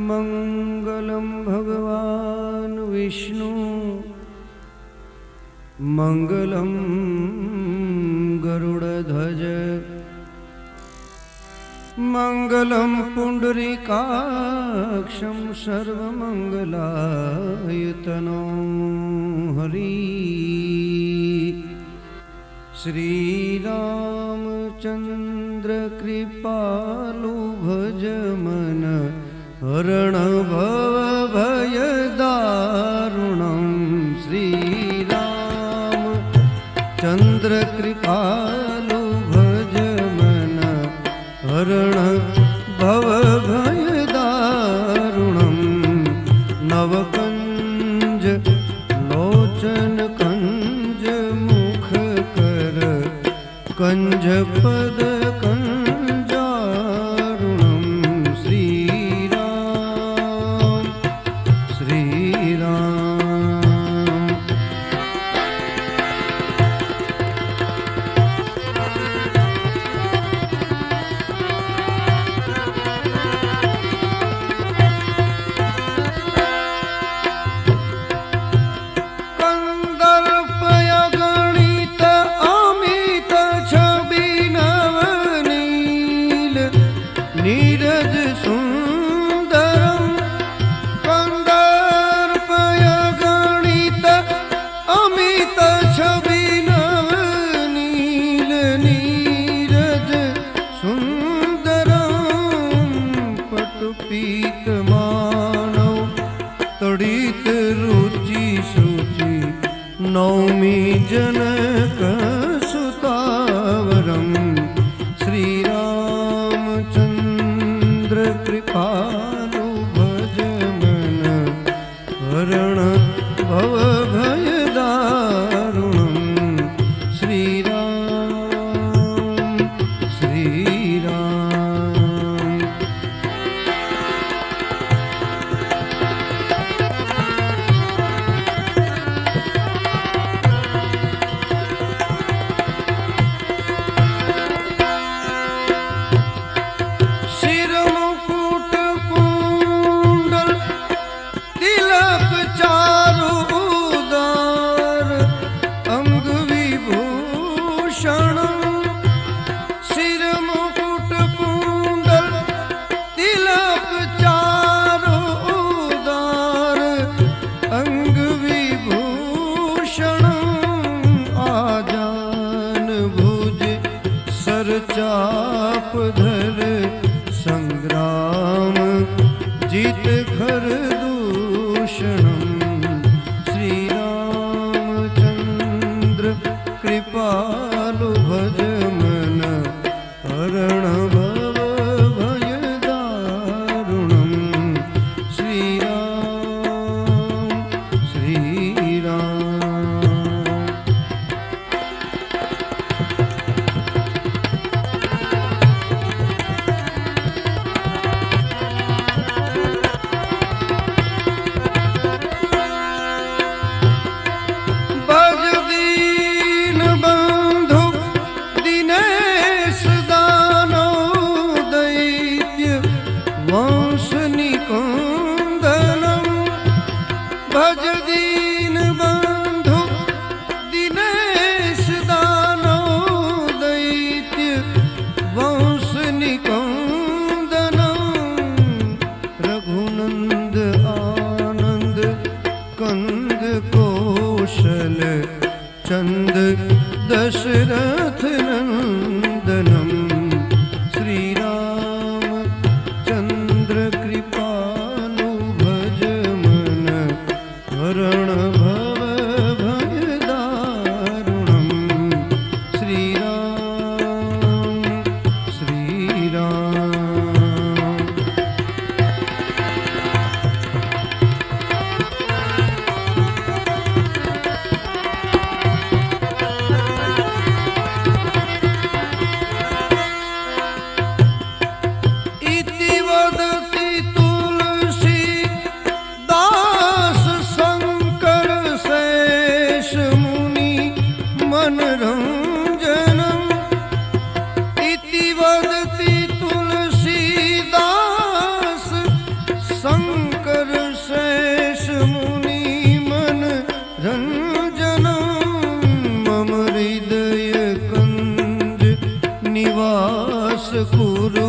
मंगलम भगवान विष्णु मंगलम गरुड़ध्वज मंगलम पुंडरीकाक्षं सर्वमंगलायतनो हरि। श्री रामचंद्र कृपालु भज मन हरण भव भय दारुणं। श्री रामचंद्र कृपालु भज मन हरण भव भय दारुणं। नवकंज लोचन कंज मुख कर कंज पद कंजारुणं। श्री राम श्री राम। नीरज सुंदरम कंदर्पय गणित अमित छवि नवनील। नीरज सुंदरम पटुपीत मानव तड़ित रुचि शुचि नौमी जनक सुतावरम। श्री रामचंद्र कृपालु भज मन हरण भव भय दारुणं। श्री राम श्री राम। चाप धर संग्राम जीत खर दूषणम। श्री रामचंद्र कृपालु भज मन हरण भव भय दारुणम। श्री राम श्री राम। भज दीन बंधु दिनेश दानव दैत्य वंश निकंदनम। रघुनंद आनंद कंद कौशल चंद दशरथ नंदनम। श्री रामचंद्र कृपालु भज मन हरण भव भय दारुणं। श्री राम श्री राम। मनरंजन निवास कुर